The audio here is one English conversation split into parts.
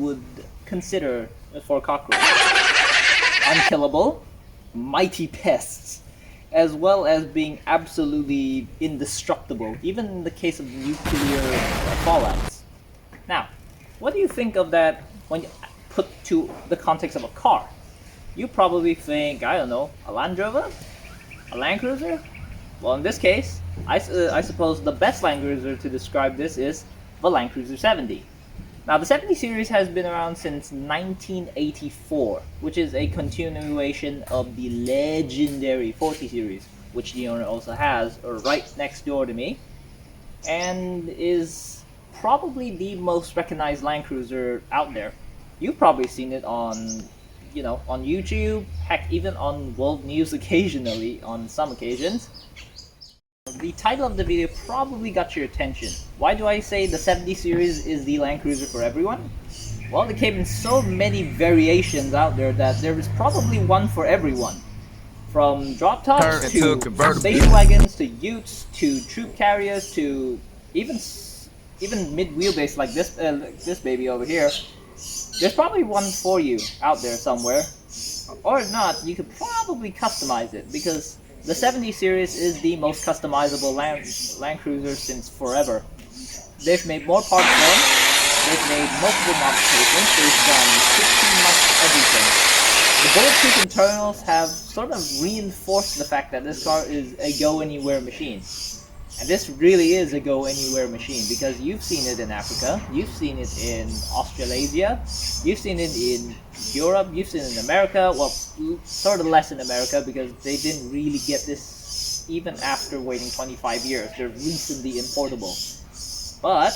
would consider for cockroaches. Unkillable, mighty pests, as well as being absolutely indestructible, even in the case of nuclear fallouts. Now, what do you think of that when you put to the context of a car? You probably think, I don't know, a Land Rover? A Land Cruiser? Well, in this case, I suppose the best Land Cruiser to describe this is the Land Cruiser 70. Now, the 70 series has been around since 1984, which is a continuation of the legendary 40 series, which the owner also has right next door to me, and is probably the most recognized Land Cruiser out there. You've probably seen it on, on YouTube, heck, even on world news occasionally on some occasions. The title of the video probably got your attention. Why do I say the 70 series is the Land Cruiser for everyone? Well, it came in so many variations out there that there is probably one for everyone. From drop tops to station wagons to utes to troop carriers to even mid-wheelbase like this baby over here. There's probably one for you out there somewhere. Or if not, you could probably customize it, because the 70 series is the most customizable Land Cruiser since forever. They've made more parts for them, they've made multiple modifications, they've done pretty much everything. The bulletproof internals have sort of reinforced the fact that this car is a go-anywhere machine. And this really is a go-anywhere machine, because you've seen it in Africa, you've seen it in Australasia, you've seen it in Europe, you've seen it in America. Well, sort of less in America, because they didn't really get this even after waiting 25 years. They're recently importable. But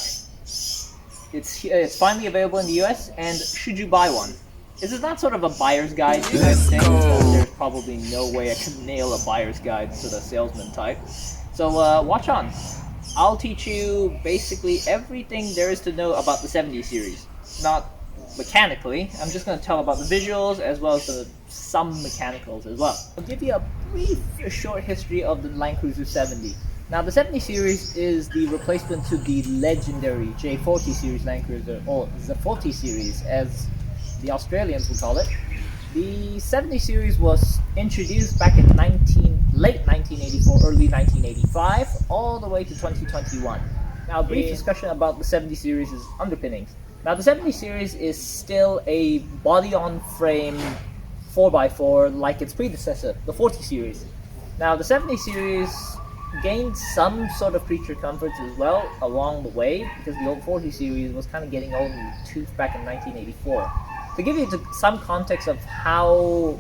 it's finally available in the US, and should you buy one? This is not sort of a buyer's guide to everything, because there's probably no way I could nail a buyer's guide to the salesman type. So watch on. I'll teach you basically everything there is to know about the 70 series. Not mechanically, I'm just going to tell about the visuals as well as some mechanicals as well. I'll give you a brief, short history of the Land Cruiser 70. Now, the 70 series is the replacement to the legendary J40 series Land Cruiser, or the 40 series as the Australians would call it. The 70 series was introduced back in late 1984, early 1985, all the way to 2021. Now, a brief discussion about the 70 series' underpinnings. Now, the 70 series is still a body-on-frame 4x4 like its predecessor, the 40 series. Now, the 70 series gained some sort of creature comforts as well along the way, because the old 40 series was kind of getting old in the tooth back in 1984. To give you some context of how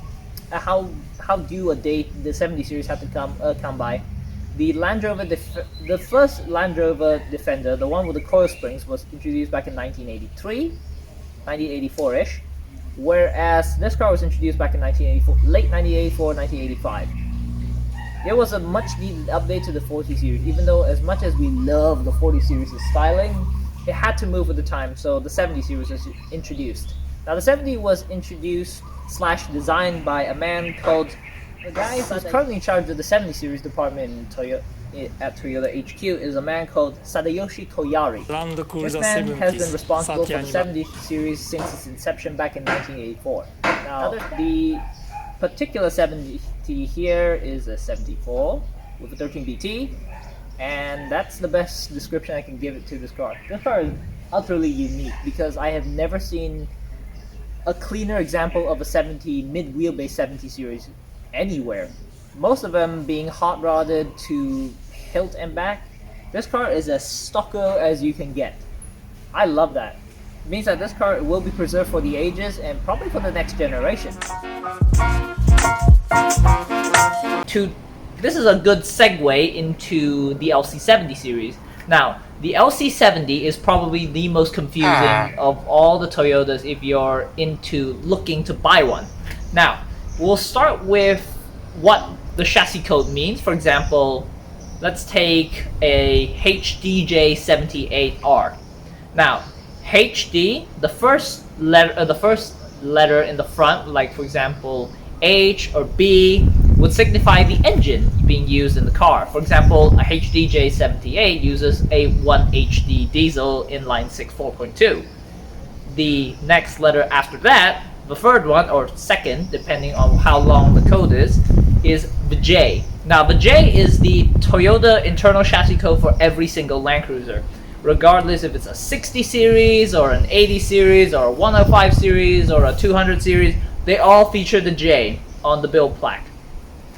due a date the 70 series had to come by, the Land Rover, the first Land Rover Defender, the one with the coil springs, was introduced back in 1983, 1984-ish, whereas this car was introduced back in late 1984, 1985. There was a much needed update to the 40 series, even though as much as we love the 40 series' styling, it had to move with the time, so the 70 series was introduced. Now, the 70 was introduced / designed by a man called, the guy who's currently in charge of the 70 series department at Toyota HQ is a man called Sadayoshi Koyari. This man has been responsible for the 70 series since its inception back in 1984. Now, the particular 70 here is a 74 with a 13BT, and that's the best description I can give it to this car. This car is utterly unique because I have never seen a cleaner example of a 70 mid-wheelbase 70 series anywhere. Most of them being hot rodded to hilt and back. This car is as stocko as you can get. I love that. It means that this car will be preserved for the ages and probably for the next generation. This is a good segue into the LC70 series. Now, the LC70 is probably the most confusing of all the Toyotas if you're looking to buy one. Now, we'll start with what the chassis code means. For example, let's take a HDJ78R. Now, HD, the first letter in the front, like for example H or B, would signify the engine being used in the car. For example, a HDJ78 uses a 1HD diesel inline 6 4.2. the next letter after that, the third one, or second, depending on how long the code is the J. Now, the J is the Toyota internal chassis code for every single Land Cruiser. Regardless if it's a 60 series, or an 80 series, or a 105 series, or a 200 series, they all feature the J on the build plaque.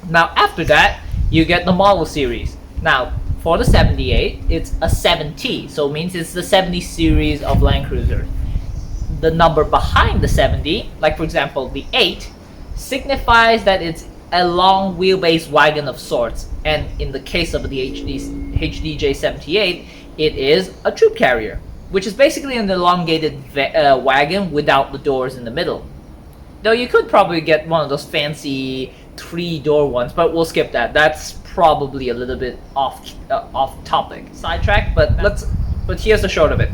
Now, after that, you get the model series. Now, for the 78, it's a 7T, so it means it's the 70 series of Land Cruisers. The number behind the 70, like for example the 8, signifies that it's a long wheelbase wagon of sorts, and in the case of the HDJ78, it is a troop carrier, which is basically an elongated wagon without the doors in the middle. Though you could probably get one of those fancy 3-door ones, but we'll skip that. That's probably a little bit off topic, sidetrack. But here's the short of it.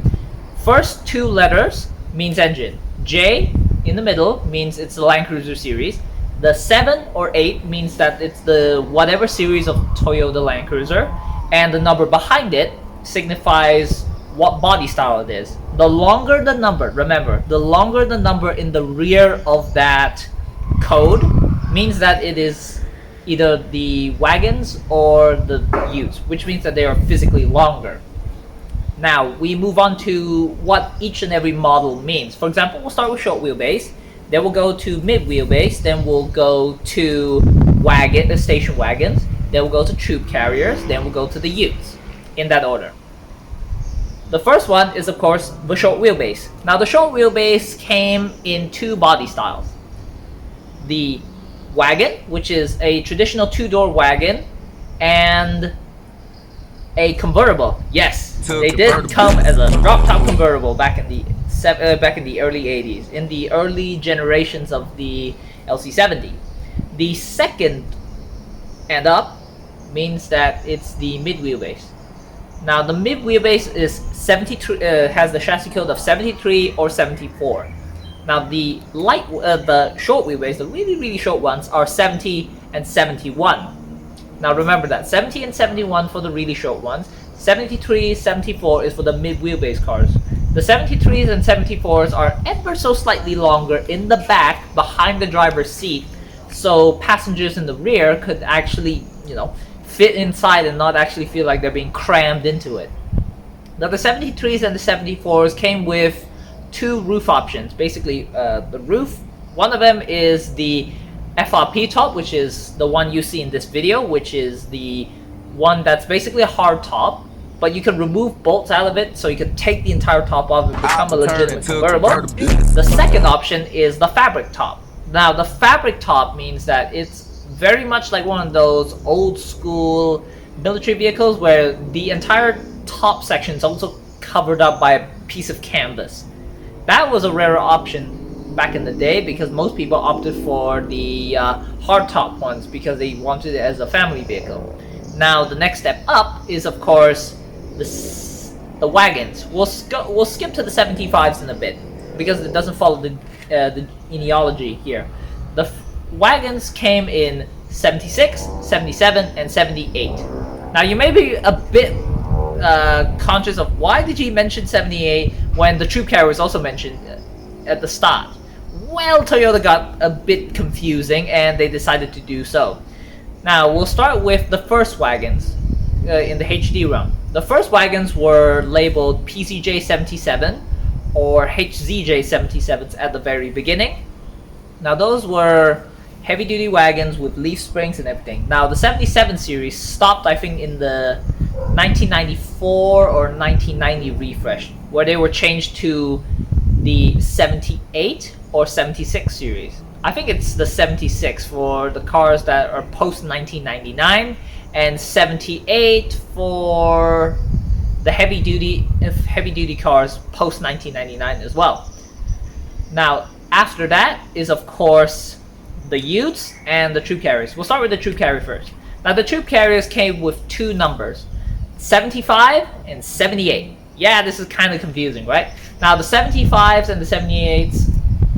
First 2 letters means engine. J in the middle means it's the Land Cruiser series. The 7 or 8 means that it's the whatever series of Toyota Land Cruiser, and the number behind it signifies what body style it is. The longer the number, remember, the longer the number in the rear of that code means that it is either the wagons or the utes, which means that they are physically longer. Now, we move on to what each and every model means. For example, we'll start with short wheelbase, then we'll go to mid wheelbase, then we'll go to station wagons, then we'll go to troop carriers, then we'll go to the utes, in that order. The first one is, of course, the short wheelbase. Now, the short wheelbase came in 2 body styles. The wagon, which is a traditional 2-door wagon, and a convertible. Yes, they did come as a drop-top convertible back in the early 80s, in the early generations of the LC70. The second and up means that it's the mid wheelbase. Now, the mid wheelbase is 73, has the chassis code of 73 or 74. Now, the short wheelbase, the really short ones, are 70 and 71. Now, remember that 70 and 71 for the really short ones. 73, 74 is for the mid wheelbase cars. The 73s and 74s are ever so slightly longer in the back behind the driver's seat, so passengers in the rear could actually, fit inside and not actually feel like they're being crammed into it. Now, the 73s and the 74s came with 2 roof options. Basically, the roof, one of them is the FRP top, which is the one you see in this video, which is the one that's basically a hard top, but you can remove bolts out of it, so you can take the entire top off and become a legitimate convertible. The second option is the fabric top. Now, the fabric top means that it's very much like one of those old school military vehicles where the entire top section is also covered up by a piece of canvas. That was a rarer option back in the day because most people opted for the hard top ones because they wanted it as a family vehicle. Now, the next step up is, of course, the wagons. We'll skip to the 75s in a bit because it doesn't follow the genealogy here. The wagons came in 76, 77, and 78. Now, you may be a bit conscious of why did he mention 78 when the troop carrier was also mentioned at the start. Well, Toyota got a bit confusing and they decided to do so. Now, we'll start with the first wagons in the HD run. The first wagons were labeled PCJ77 or HZJ77s at the very beginning. Now, those were heavy-duty wagons with leaf springs and everything. Now, the 77 series stopped, I think, in the 1994 or 1990 refresh, where they were changed to the 78 or 76 series. I think it's the 76 for the cars that are post 1999, and 78 for the heavy duty cars post 1999 as well. Now, after that is, of course, the utes and the troop carriers. We'll start with the troop carrier first. Now, the troop carriers came with 2 numbers, 75 and 78. Yeah, this is kind of confusing, right? Now, the 75s and the 78s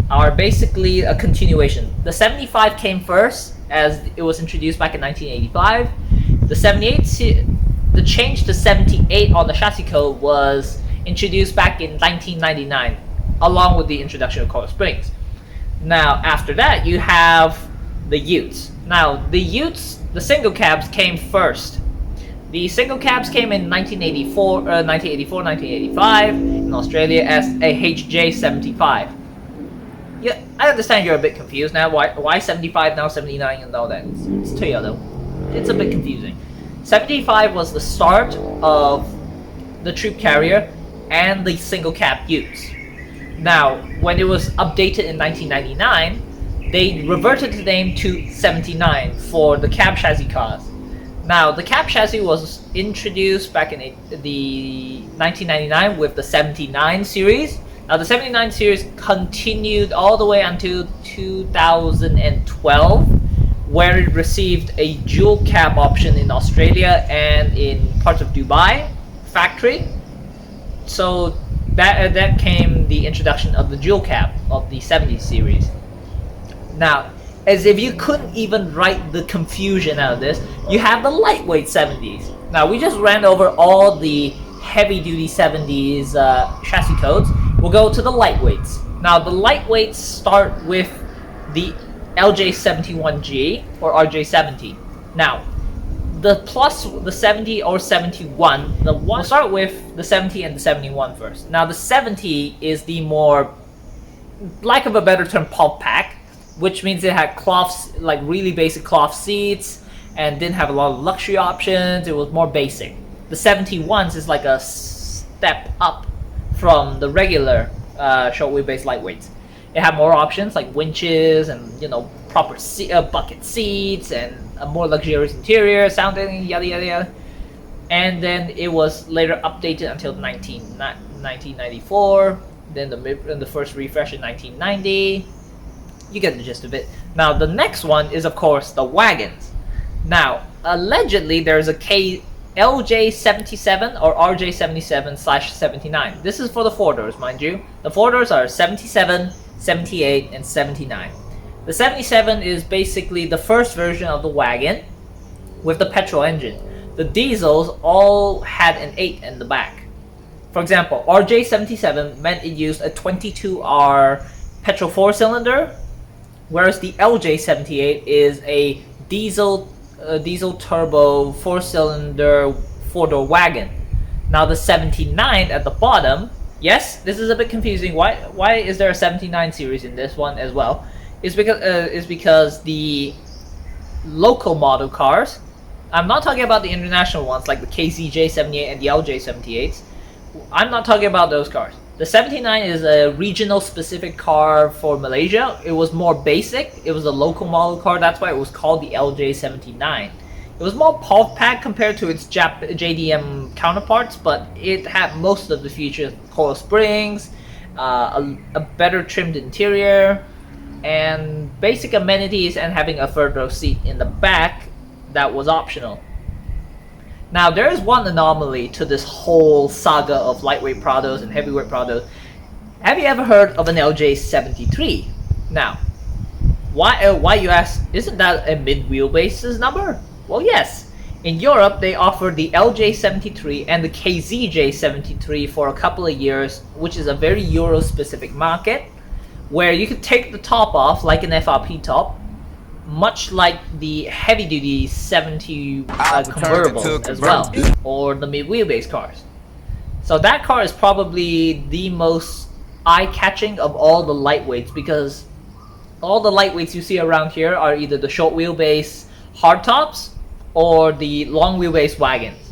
are basically a continuation. The 75 came first, as it was introduced back in 1985. The 78, the change to 78 on the chassis code was introduced back in 1999. along with the introduction of coil springs. Now, after that, you have the Utes. Now, the Utes, the single cabs came first. The single cabs came in 1985 in Australia as a HJ75. Yeah, I understand you're a bit confused now. Why 75 now 79 and all that? It's Toyota. It's a bit confusing. 75 was the start of the troop carrier and the single cab Utes. Now, when it was updated in 1999, they reverted the name to 79 for the cab chassis cars. Now, the cab chassis was introduced back in the 1999 with the 79 series. Now, the 79 series continued all the way until 2012, where it received a dual cab option in Australia and in parts of Dubai factory. So that came the introduction of the dual cab of the 70 series. Now, as if you couldn't even write the confusion out of this, you have the lightweight 70s. Now, we just ran over all the heavy-duty 70s chassis codes. We'll go to the lightweights. Now, the lightweights start with the LJ71G or RJ70. Now, the 70 or 71, we'll start with the 70 and the 71 first. Now, the 70 is the more, lack of a better term, pulp pack, which means it had cloths, like really basic cloth seats, and didn't have a lot of luxury options. It was more basic. The 71s is like a step up from the regular short wheelbase lightweights. It had more options like winches and proper bucket seats and a more luxurious interior, sounding yada yada yada. And then it was later updated until 1994. Then the first refresh in 1990. You get the gist of it. Now, the next one is, of course, the wagons. Now, allegedly, there's a LJ77 or RJ77/79. This is for the 4-doors, mind you. The 4-doors are 77, 78, and 79. The 77 is basically the first version of the wagon with the petrol engine. The diesels all had an 8 in the back. For example, RJ77 meant it used a 22R petrol 4-cylinder, whereas the LJ78 is a diesel turbo 4-cylinder 4-door wagon. Now, the 79 at the bottom, yes, this is a bit confusing. Why is there a 79 series in this one as well? Is because the local model cars, I'm not talking about the international ones like the KZJ78 and the LJ78s. I'm not talking about those cars. The 79 is a regional specific car for Malaysia. It was more basic. It was a local model car. That's why it was called the LJ79. It was more pulp pack compared to its JDM counterparts, but it had most of the features: coil springs, a better trimmed interior, and basic amenities, and having a third row seat in the back that was optional. Now, there is one anomaly to this whole saga of lightweight Prados and heavyweight Prados. Have you ever heard of an LJ73? Now, why you ask, isn't that a mid-wheelbase's number? Well, yes. In Europe, they offered the LJ73 and the KZJ73 for a couple of years, which is a very Euro-specific market, where you could take the top off like an FRP top, much like the heavy-duty 70 convertibles as well, or the mid-wheelbase cars. So that car is probably the most eye-catching of all the lightweights, because all the lightweights you see around here are either the short wheelbase hardtops or the long wheelbase wagons.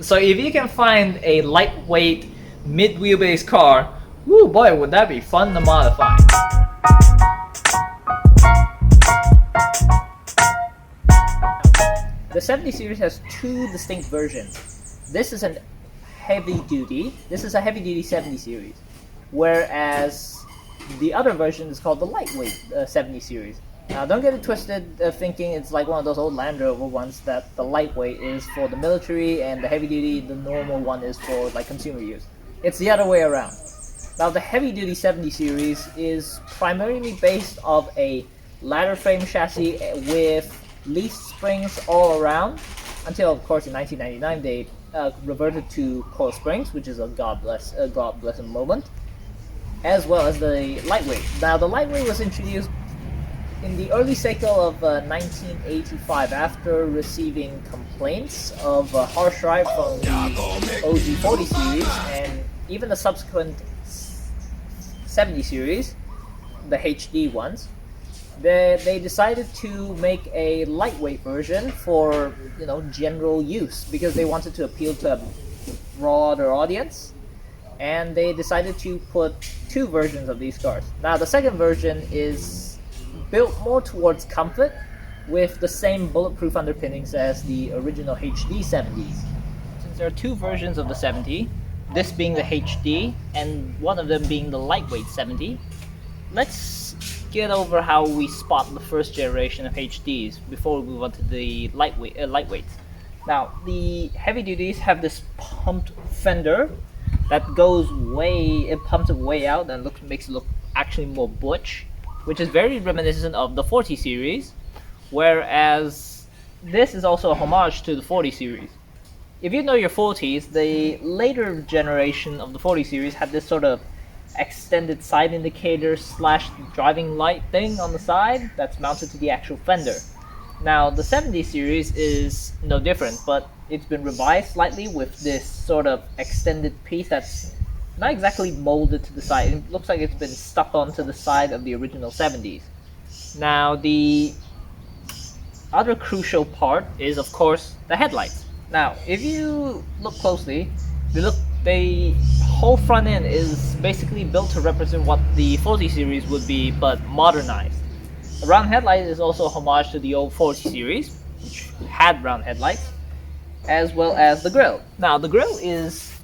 So if you can find a lightweight mid-wheelbase car, woo boy, would that be fun to modify. The 70 series has two distinct versions. This is a heavy duty 70 series, whereas the other version is called the lightweight 70 series. Now, don't get it twisted thinking it's like one of those old Land Rover ones that the lightweight is for the military and the heavy duty, the normal one, is for like consumer use. It's the other way around. Now, the heavy duty 70 series is primarily based off a ladder frame chassis with leaf springs all around, until of course in 1999 they reverted to coil springs, which is a god bless moment. as well as the lightweight. Now, the lightweight was introduced in the early cycle of 1985 after receiving complaints of harsh ride from the OG 40 series and even the subsequent 70 series, the HD ones. They decided to make a lightweight version for general use because they wanted to appeal to a broader audience, and they decided to put two versions of these cars. Now the second version is built more towards comfort with the same bulletproof underpinnings as the original HD 70s. Since there are two versions of the 70, this being the HD and one of them being the lightweight 70, let's get over how we spot the first generation of HDs before we move on to the lightweights. Now, the heavy duties have this pumped fender that goes it pumps it way out and makes it look actually more butch, which is very reminiscent of the 40 series, whereas this is also a homage to the 40 series. If you know your 40s, the later generation of the 40 series had this sort of extended side indicator / driving light thing on the side that's mounted to the actual fender. Now the 70 series is no different, but it's been revised slightly with this sort of extended piece that's not exactly molded to the side. It looks like it's been stuck onto the side of the original 70s. Now the other crucial part is of course the headlights. Now if you look closely, the whole front end is basically built to represent what the 40 series would be, but modernized. The round headlight is also a homage to the old 40 series, which had round headlights, as well as the grille. Now the grille is,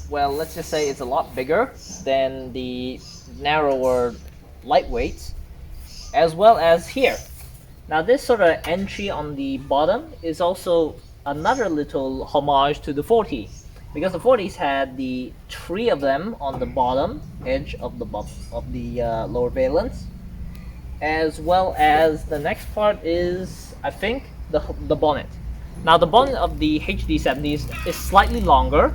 well, let's just say it's a lot bigger than the narrower lightweights, as well as here. Now this sort of entry on the bottom is also another little homage to the 40. Because the 40s had the three of them on the bottom edge of the lower valence, as well as the next part is, I think, the bonnet. Now the bonnet of the HD 70s is slightly longer,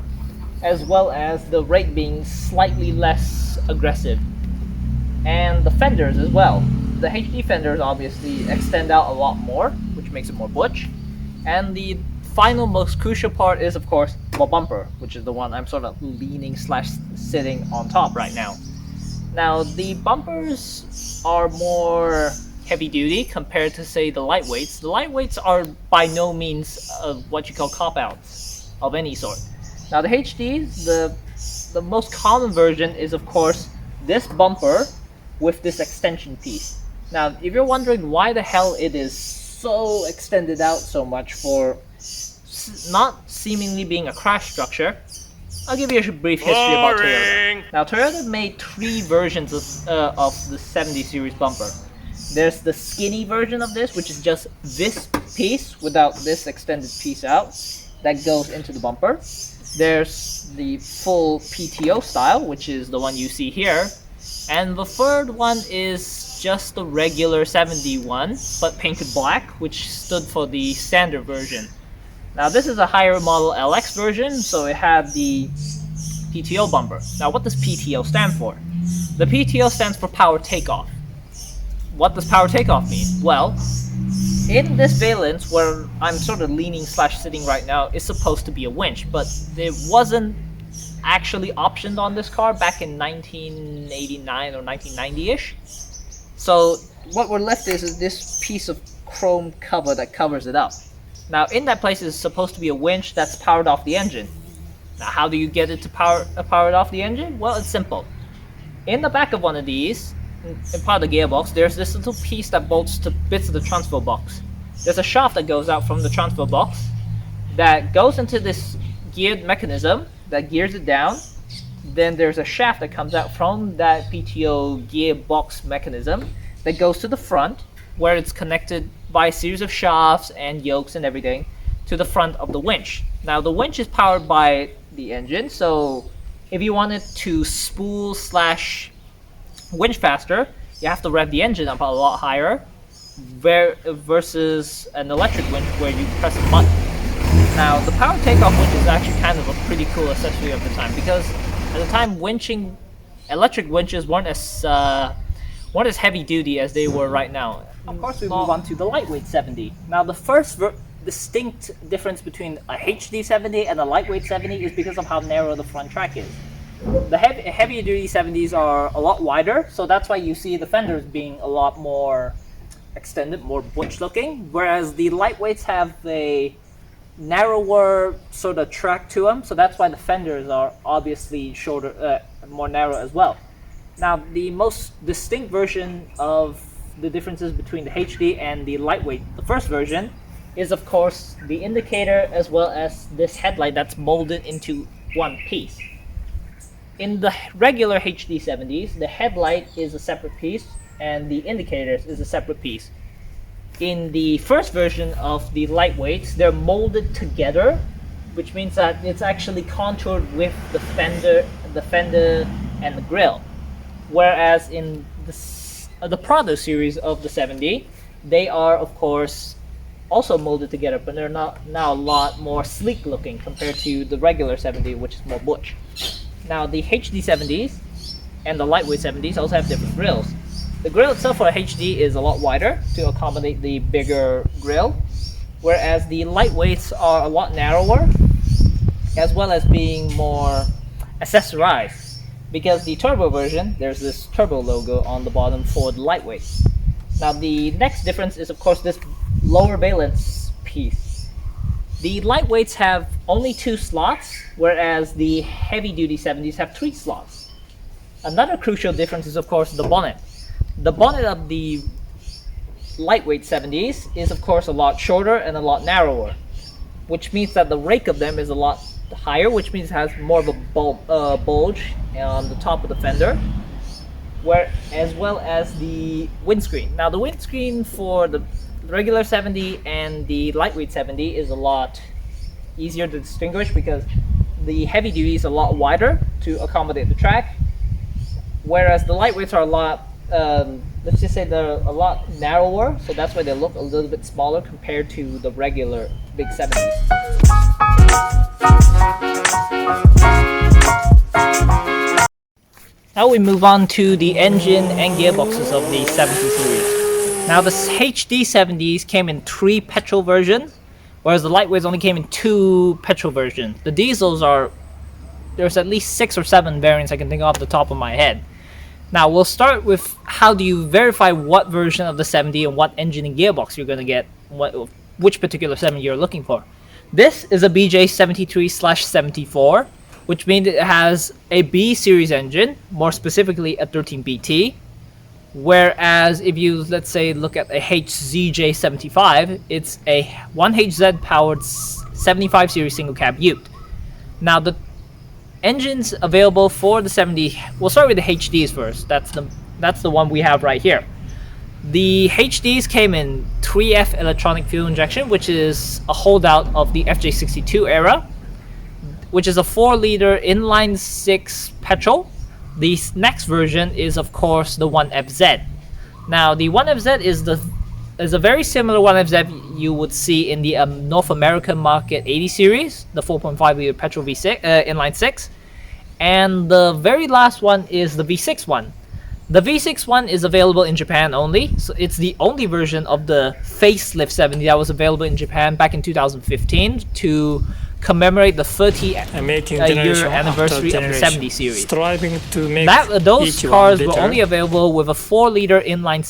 as well as the rake being slightly less aggressive, and the fenders as well. The HD fenders obviously extend out a lot more, which makes it more butch, and the final most crucial part is of course the bumper, which is the one I'm sort of leaning / sitting on top right now. Now the bumpers are more heavy duty compared to say the lightweights. The lightweights are by no means what you call cop-outs of any sort. Now the HDs, the most common version is of course this bumper with this extension piece. Now if you're wondering why the hell it is so extended out so much for not seemingly being a crash structure, I'll give you a brief history about Toyota. Now Toyota made three versions of the 70 series bumper. There's the skinny version of this, which is just this piece without this extended piece out that goes into the bumper. There's the full PTO style, which is the one you see here, and the third one is just the regular 71 but painted black, which stood for the standard version. Now this is a higher model LX version, so it had the PTO bumper. Now what does PTO stand for? The PTO stands for power takeoff. What does power takeoff mean? Well, in this valence where I'm sort of leaning / sitting right now, is supposed to be a winch, but it wasn't actually optioned on this car back in 1989 or 1990-ish. So what we're left is this piece of chrome cover that covers it up. Now in that place is supposed to be a winch that's powered off the engine. Now how do you get it to power it off the engine? Well, it's simple. In the back of one of these, in part of the gearbox, there's this little piece that bolts to bits of the transfer box. There's a shaft that goes out from the transfer box that goes into this geared mechanism that gears it down. Then there's a shaft that comes out from that PTO gearbox mechanism that goes to the front, where it's connected by a series of shafts and yokes and everything to the front of the winch. Now the winch is powered by the engine, so if you wanted to spool / winch faster, you have to rev the engine up a lot higher versus an electric winch where you press a button. Now the power takeoff winch is actually kind of a pretty cool accessory of the time, because at the time winching electric winches weren't as heavy duty as they were right now. Of course, we move on to the lightweight 70. Now, the first distinct difference between a HD 70 and a lightweight 70 is because of how narrow the front track is. The heavy duty 70s are a lot wider, so that's why you see the fenders being a lot more extended, more butch looking, whereas the lightweights have a narrower sort of track to them, so that's why the fenders are obviously shorter, more narrow as well. Now, the most distinct version of the differences between the HD and the lightweight, the first version, is of course the indicator as well as this headlight that's molded into one piece. In the regular HD 70s, the headlight is a separate piece and the indicators is a separate piece. In the first version of the lightweights, they're molded together, which means that it's actually contoured with the fender and the grille. Whereas in the Prado series of the 70, they are of course also molded together, but they're now a lot more sleek looking compared to the regular 70, which is more butch. Now the HD 70s and the lightweight 70s also have different grills. The grill itself for a HD is a lot wider to accommodate the bigger grill, whereas the lightweights are a lot narrower, as well as being more accessorized. Because the turbo version, there's this turbo logo on the bottom for the lightweight. Now the next difference is of course this lower valence piece. The lightweights have only 2 slots, whereas the heavy duty 70s have 3 slots. Another crucial difference is of course the bonnet. The bonnet of the lightweight 70s is of course a lot shorter and a lot narrower, which means that the rake of them is a lot higher, which means it has more of a bulge on the top of the fender, as well as the windscreen. Now the windscreen for the regular 70 and the lightweight 70 is a lot easier to distinguish because the heavy duty is a lot wider to accommodate the track, whereas the lightweights are a lot let's just say they're a lot narrower, so that's why they look a little bit smaller compared to the regular big 70s. Now we move on to the engine and gearboxes of the 70 series. Now the HD 70s came in 3 petrol versions, whereas the lightweights only came in 2 petrol versions. The diesels there's at least 6 or 7 variants I can think off the top of my head. Now we'll start with how do you verify what version of the 70 and what engine and gearbox you're going to get, which particular 70 you're looking for. This is a BJ73/74, which means it has a B series engine, more specifically a 13BT. Whereas if you, let's say, look at a HZJ75, it's a 1HZ powered 75 series single cab ute. Now the engines available for the 70, we'll start with the HDs first. That's the one we have right here. The HDs came in 3F electronic fuel injection, which is a holdout of the FJ62 era, which is a 4-liter inline 6 petrol. The next version is of course the 1FZ. Now the 1FZ is a very similar 1FZ you would see in the North American market 80 series, the 4.5-liter petrol V6 inline 6, and the very last one is the V6 one. The V6 one is available in Japan only, so it's the only version of the facelift 70 that was available in Japan back in 2015 to commemorate the 30-year anniversary of the 70 series. Striving to make those cars were only available with a 4-liter inline,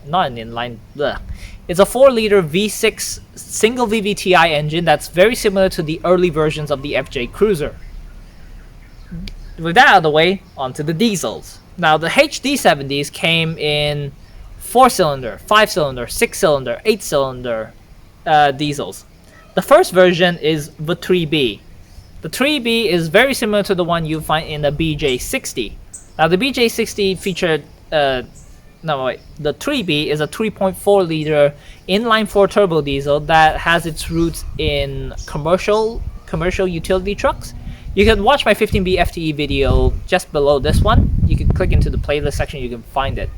not an inline, bleh. It's a 4-liter V6 single VVTi engine that's very similar to the early versions of the FJ Cruiser. With that out of the way, onto the diesels. Now the HD 70s came in 4-cylinder, 5-cylinder, 6-cylinder, 8-cylinder diesels. The first version is the 3B. The 3B is very similar to the one you find in the BJ60. Now the BJ60 featured, the 3B is a 3.4-liter inline 4 turbo diesel that has its roots in commercial utility trucks. You can watch my 15B FTE video just below this one. You can click into the playlist section, you can find it.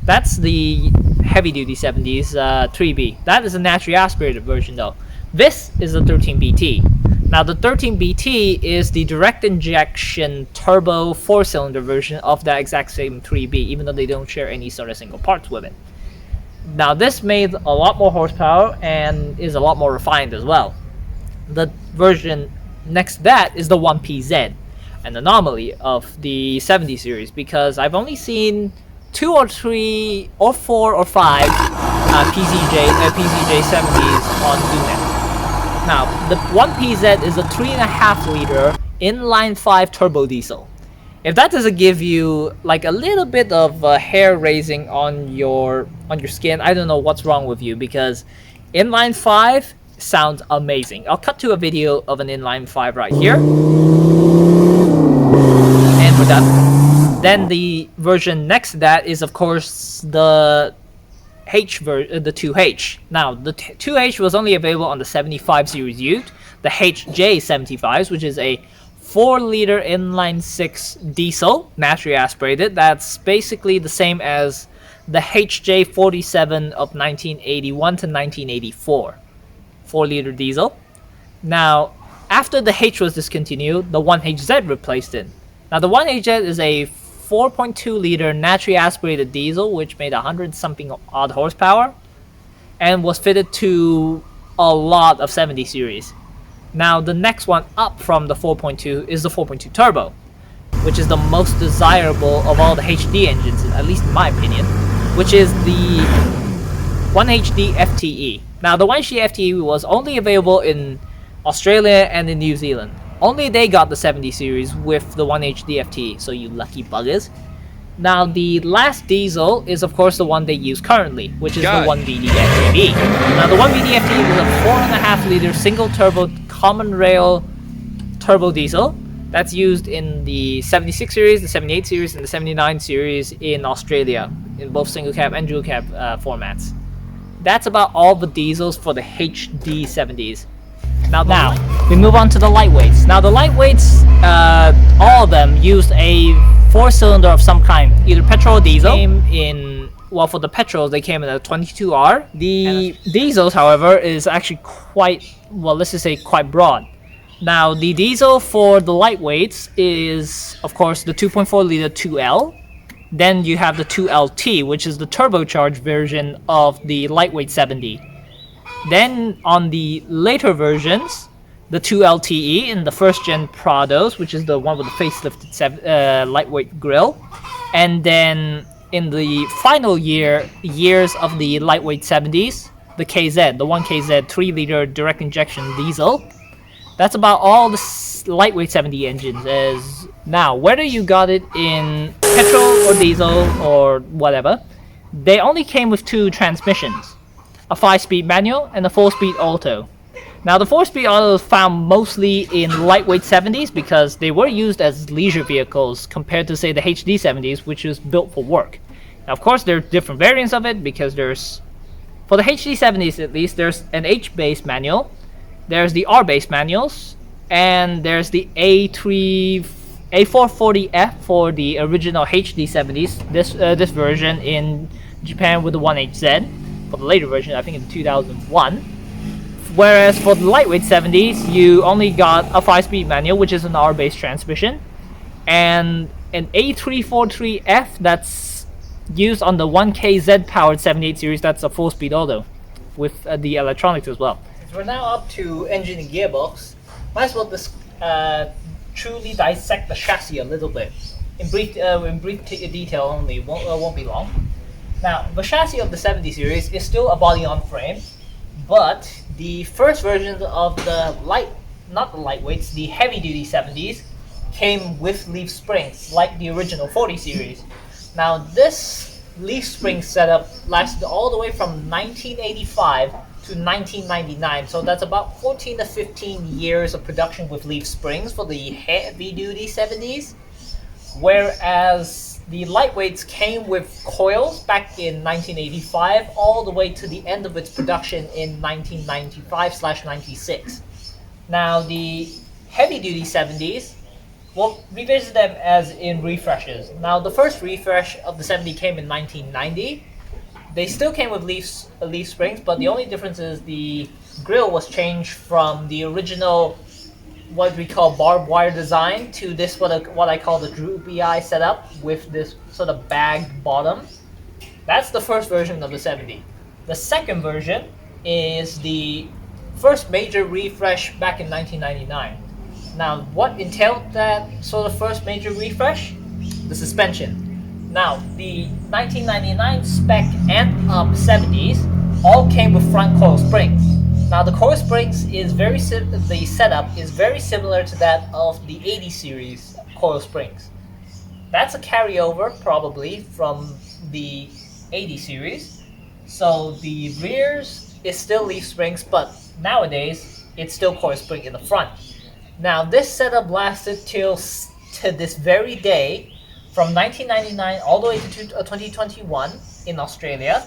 That's the heavy duty 70s 3B. That is a naturally aspirated version though. This is the 13BT. Now the 13BT is the direct injection turbo 4-cylinder version of that exact same 3B, even though they don't share any sort of single parts with it. Now this made a lot more horsepower and is a lot more refined as well. The version next to that is the 1PZ, an anomaly of the 70 series, because I've only seen 2 or 3 or 4 or 5 PZJ 70s on Dunet. Now, the 1PZ is a 3.5 liter inline 5 turbo diesel. If that doesn't give you like a little bit of hair raising on your skin, I don't know what's wrong with you, because inline 5 sounds amazing. I'll cut to a video of an inline 5 right here. And we're done. Then the version next to that is of course the the 2H. Now the 2H was only available on the 75 series Ute, the HJ75s, which is a 4-liter inline 6 diesel, naturally aspirated. That's basically the same as the HJ47 of 1981 to 1984, 4-liter diesel. Now, after the H was discontinued, the 1HZ replaced it. Now, the 1HZ is a 4.2-liter naturally aspirated diesel, which made 100-something odd horsepower, and was fitted to a lot of 70 series. Now, the next one up from the 4.2 is the 4.2 turbo, which is the most desirable of all the HD engines, at least in my opinion, which is the 1HD FTE. Now, the 1HD FTE was only available in Australia and in New Zealand. Only they got the 70 series with the 1HD FTE, so you lucky buggers. Now, the last diesel is, of course, the one they use currently, which is the 1VD FTE. Now, the 1VD FTE was a 4.5-liter single-turbo common rail turbo diesel that's used in the 76 series, the 78 series, and the 79 series in Australia, in both single cab and dual cab formats. That's about all the diesels for the HD 70s. Now, we move on to the lightweights. Now, the lightweights, all of them used a 4-cylinder of some kind, either petrol or diesel. Well, for the petrols, they came in a 22R. The diesels, however, is actually quite, well, let's just say quite broad. Now, the diesel for the lightweights is, of course, the 2.4-liter 2L. Then you have the 2LT, which is the turbocharged version of the lightweight 70. Then on the later versions, the 2LTE in the first-gen Prados, which is the one with the facelifted lightweight grille. And then in the final years of the lightweight 70s, the KZ, the 1KZ 3-liter direct injection diesel. That's about all the lightweight 70 engines. Now, whether you got it in petrol or diesel or whatever, they only came with 2 transmissions, a 5-speed manual and a 4-speed auto. Now, the 4-speed auto is found mostly in lightweight 70s because they were used as leisure vehicles compared to, say, the HD 70s, which was built for work. Now, of course, there are different variants of it because for the HD 70s at least, there's an H-based manual, there's the R-based manuals, and there's the A440F for the original HD 70s, this version in Japan with the 1HZ. For the later version, I think in 2001. Whereas for the lightweight 70s, you only got a 5-speed manual, which is an R-based transmission, and an A343F that's used on the 1KZ powered 78 series. That's a 4-speed auto with the electronics as well. We're now up to engine and gearbox. Might as well truly dissect the chassis a little bit. In brief detail only, it won't be long. Now, the chassis of the 70 series is still a body-on-frame, but the first version of the the heavy-duty 70s came with leaf springs, like the original 40 series. Now, this leaf spring setup lasted all the way from 1985 to 1999, so that's about 14 to 15 years of production with leaf springs for the heavy-duty 70s, whereas the lightweights came with coils back in 1985 all the way to the end of its production in 1995/96. Now, the heavy-duty 70s, we'll revisit them as in refreshes. Now, the first refresh of the 70 came in 1990. They still came with leaf springs, but the only difference is the grille was changed from the original what we call barbed wire design to this what I call the droopy eye setup with this sort of bagged bottom. That's the first version of the 70. The second version is the first major refresh back in 1999. Now, what entailed that sort of first major refresh? The suspension. Now, the 1999 spec and up 70s all came with front coil springs. Now, the coil springs is the setup is very similar to that of the 80 series coil springs. That's a carryover probably from the 80 series. So the rears is still leaf springs, but nowadays it's still coil spring in the front. Now, this setup lasted to this very day, from 1999 all the way to 2021 in Australia.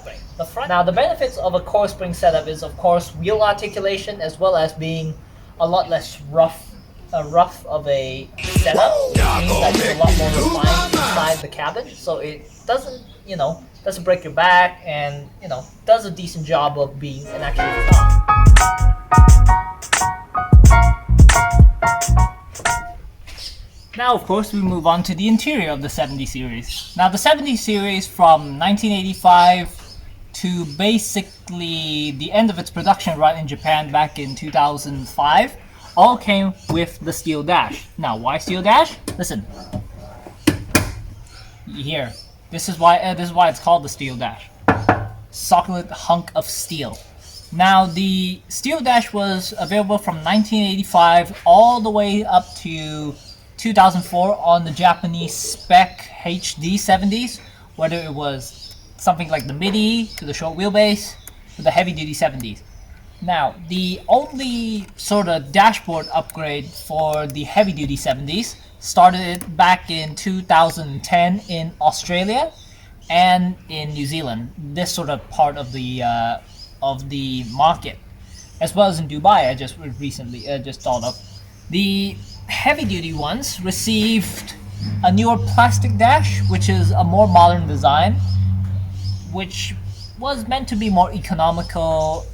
Now, the benefits of a coil spring setup is, of course, wheel articulation, as well as being a lot less rough of a setup, which means that it's a lot more refined inside the cabin, so it doesn't break your back, and does a decent job of being an actual car. Now, of course, we move on to the interior of the 70 series. Now, the 70 series from 1985 to basically the end of its production run in Japan back in 2005 all came with the steel dash. Now, why steel dash? Listen. Here. This is why it's called the steel dash. Solid hunk of steel. Now, the steel dash was available from 1985 all the way up to 2004 on the Japanese spec HD 70s, whether it was something like the midi to the short wheelbase to the heavy duty 70s. Now, the only sort of dashboard upgrade for the heavy duty 70s started back in 2010 in Australia and in New Zealand, this sort of part of the market, as well as in Dubai. I just recently just thought of. The heavy duty ones received a newer plastic dash, which is a more modern design, which was meant to be more economical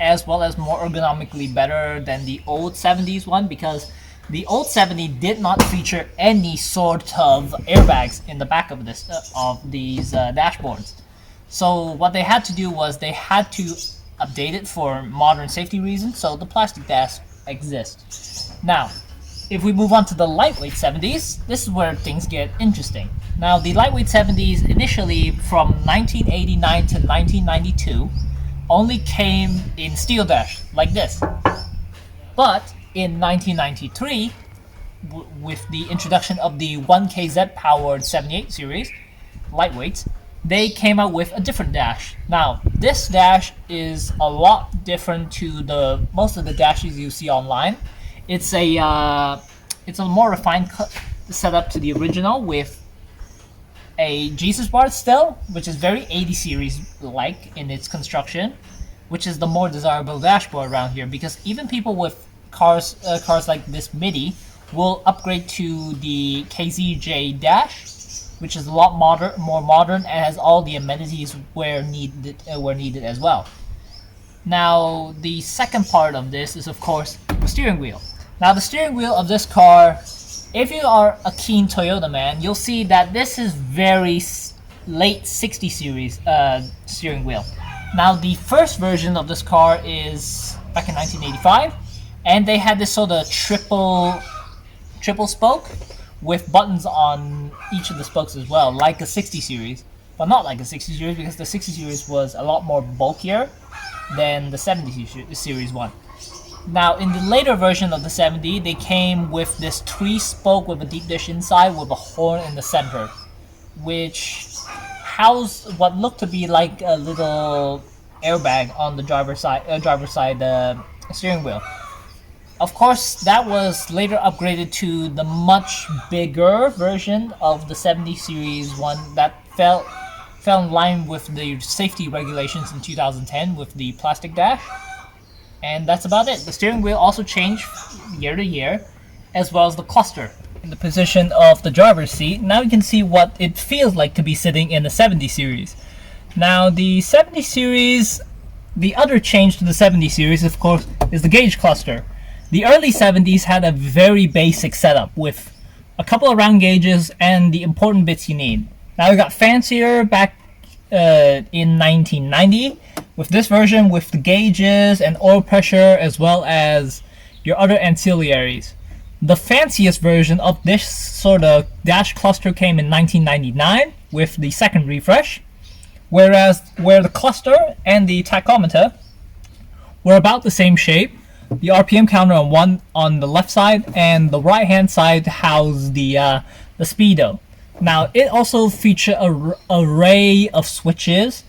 as well as more ergonomically better than the old 70s one, because the old 70 did not feature any sort of airbags in the back of these dashboards. So what they had to do was they had to update it for modern safety reasons, so the plastic dash exists. Now, if we move on to the lightweight 70s, this is where things get interesting. Now, the lightweight 70s initially from 1989 to 1992 only came in steel dash like this. But in 1993, with the introduction of the 1KZ powered 78 series lightweights, they came out with a different dash. Now, this dash is a lot different to most of the dashes you see online. It's a more refined setup to the original, with a Jesus bar still, which is very 80 series like in its construction, which is the more desirable dashboard around here, because even people with cars like this midi will upgrade to the KZJ dash, which is a lot more modern and has all the amenities where needed as well. Now, the second part of this is, of course, the steering wheel. Now, the steering wheel of this car, if you are a keen Toyota man, you'll see that this is very late 60 series steering wheel. Now, the first version of this car is back in 1985, and they had this sort of triple spoke with buttons on each of the spokes as well, like a 60 series, but not like a 60 series, because the 60 series was a lot more bulkier than the 70 series one. Now, in the later version of the 70, they came with this 3-spoke with a deep dish inside with a horn in the center, which housed what looked to be like a little airbag on the driver's side steering wheel. Of course, that was later upgraded to the much bigger version of the 70 series one that fell in line with the safety regulations in 2010 with the plastic dash. And that's about it. The steering wheel also changed year to year, as well as the cluster. In the position of the driver's seat, now you can see what it feels like to be sitting in the 70 series. Now, the 70 series, the other change to the 70 series, of course, is the gauge cluster. The early 70s had a very basic setup with a couple of round gauges and the important bits you need. Now it got fancier back in 1990 with this version with the gauges and oil pressure as well as your other ancillaries. The fanciest version of this sort of dash cluster came in 1999 with the second refresh, where the cluster and the tachometer were about the same shape. The RPM counter on the left side and the right hand side housed the speedo. Now it also featured an array of switches,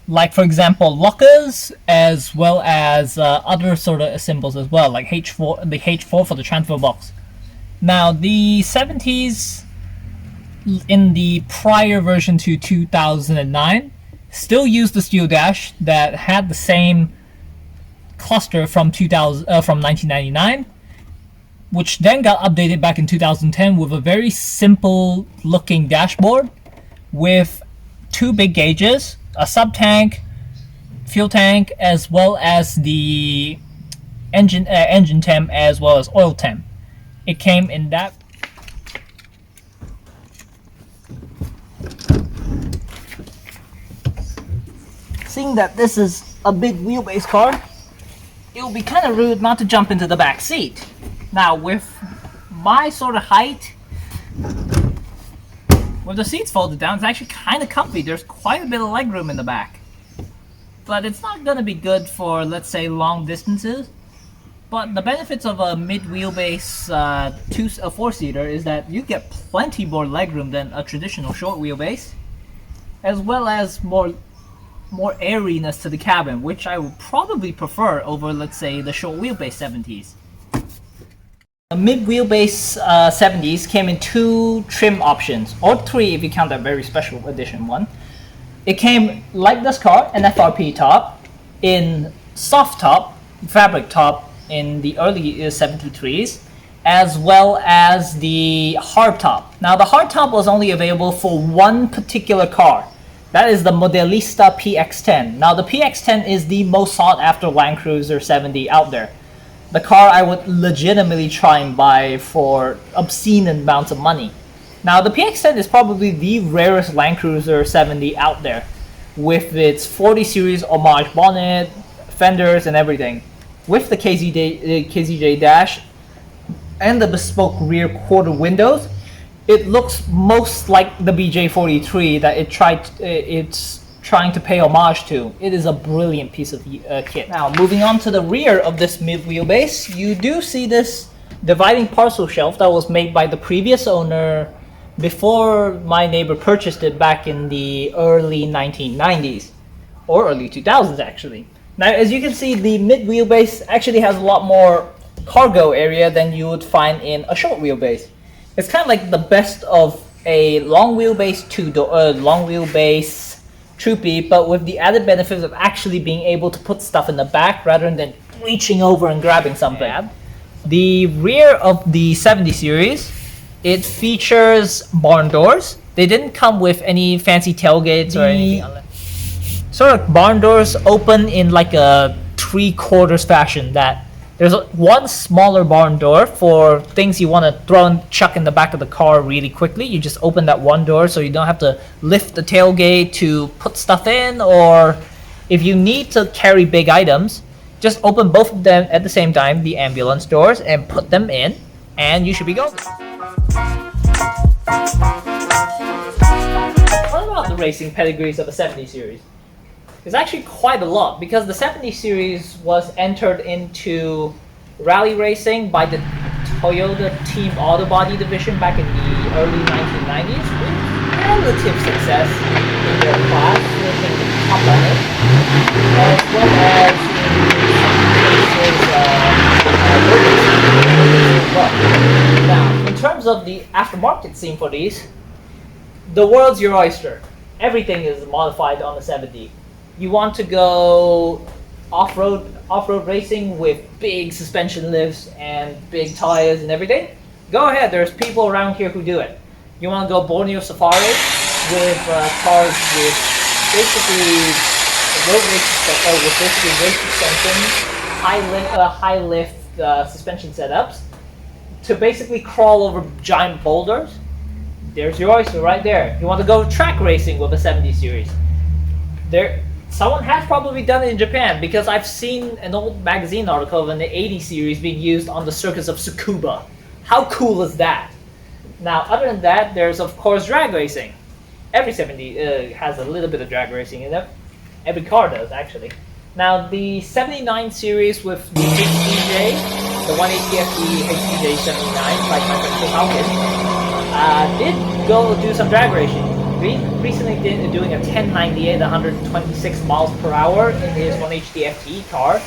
like for example lockers, as well as other sort of symbols as well, like the H4 for the transfer box. Now the 70s in the prior version to 2009 still used the steel dash that had the same cluster from 1999, which then got updated back in 2010 with a very simple looking dashboard with two big gauges, a sub tank, fuel tank, as well as the engine temp as well as oil temp. It came in that. Seeing that this is a big wheelbase car, it will be kind of rude not to jump into the back seat. Now with my sort of height, with the seats folded down, it's actually kind of comfy. There's quite a bit of legroom in the back. But it's not going to be good for, let's say, long distances. But the benefits of a mid-wheelbase four-seater is that you get plenty more legroom than a traditional short wheelbase, as well as more airiness to the cabin, which I would probably prefer over, let's say, the short wheelbase 70s. The mid-wheelbase 70s came in two trim options, or three if you count that very special edition one. It came, like this car, an FRP top, in soft top, fabric top in the early 73s, as well as the hard top. Now the hard top was only available for one particular car. That is the Modelista PX10. Now the PX10 is the most sought after Land Cruiser 70 out there. The car I would legitimately try and buy for obscene amounts of money. Now the PX10 is probably the rarest Land Cruiser 70 out there, with its 40 series homage bonnet, fenders and everything. With the KZJ dash and the bespoke rear quarter windows, it looks most like the BJ43 that it's trying to pay homage to. It is a brilliant piece of kit. Now, moving on to the rear of this mid-wheelbase, you do see this dividing parcel shelf that was made by the previous owner before my neighbor purchased it back in the early 1990s, or early 2000s actually. Now, as you can see, the mid-wheelbase actually has a lot more cargo area than you would find in a short wheelbase. It's kind of like the best of a long wheelbase long wheelbase troopy, but with the added benefits of actually being able to put stuff in the back rather than reaching over and grabbing something. The rear of the 70 series, it features barn doors. They didn't come with any fancy tailgates or anything. Sort of barn doors open in like a 3/4 fashion, that there's one smaller barn door for things you want to throw and chuck in the back of the car really quickly. You just open that one door so you don't have to lift the tailgate to put stuff in, or if you need to carry big items, just open both of them at the same time, the ambulance doors, and put them in, and you should be going. What about the racing pedigrees of the 70 series? There's actually quite a lot, because the 70 series was entered into rally racing by the Toyota Team Autobody division back in the early 1990s with relative success in their class, finishing top on it, as well as in some cases Now, in terms of the aftermarket scene for these, the world's your oyster. Everything is modified on the 70. You want to go off-road racing with big suspension lifts and big tires and everything? Go ahead, there's people around here who do it. You want to go Borneo Safari with cars with basically race suspension, high lift suspension setups to basically crawl over giant boulders. There's your oyster right there. You want to go track racing with a 70 series. Someone has probably done it in Japan, because I've seen an old magazine article of an 80 series being used on the circus of Tsukuba. How cool is that? Now, other than that, there's of course drag racing. Every 70 has a little bit of drag racing in it. Every car does, actually. Now, the 79 series with the HDJ, the 180 FE HDJ 79, like my friend Chris Hawkins, did go do some drag racing. Recently doing a 1098 at 126 miles per hour in his 1HD FTE car,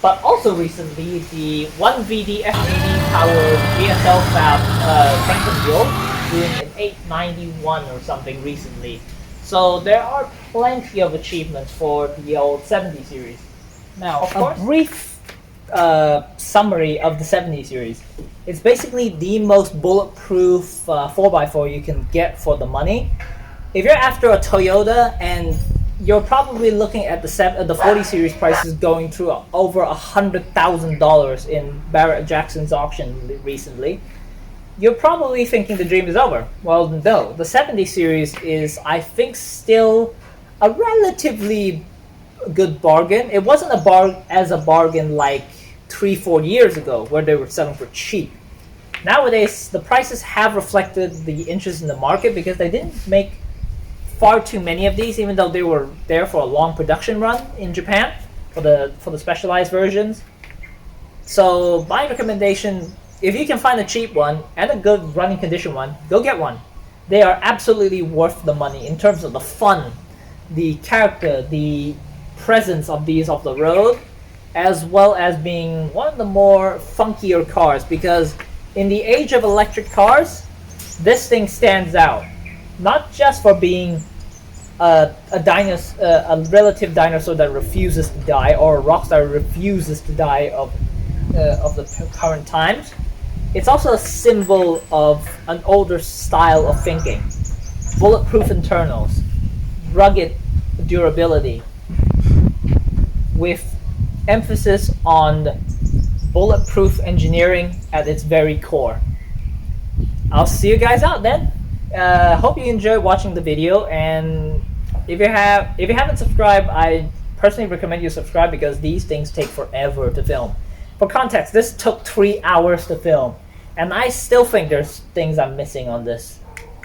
but also recently the 1VD F80 powered GSL Fab Franklin Build doing an 891 or something recently. So there are plenty of achievements for the old 70 series. Now, of course, a brief summary of the 70 series. It's basically the most bulletproof 4x4 you can get for the money. If you're after a Toyota, and you're probably looking at the 40 series prices going through over $100,000 in Barrett Jackson's auction recently, you're probably thinking the dream is over. Well, no. The 70 series is, I think, still a relatively good bargain. It wasn't a bargain like 3-4 years ago, where they were selling for cheap. Nowadays, the prices have reflected the interest in the market, because they didn't make far too many of these, even though they were there for a long production run in Japan for the specialized versions. So my recommendation, if you can find a cheap one and a good running condition one, go get one. They are absolutely worth the money in terms of the fun, the character, the presence of these off the road, as well as being one of the more funkier cars, because in the age of electric cars, this thing stands out. Not just for being a relative dinosaur that refuses to die, or a rock star refuses to die of the current times. It's also a symbol of an older style of thinking. Bulletproof internals, rugged durability, with emphasis on bulletproof engineering at its very core. I'll see you guys out then. Hope you enjoyed watching the video, and if you haven't subscribed, I personally recommend you subscribe, because these things take forever to film. For context, this took 3 hours to film, and I still think there's things I'm missing on this.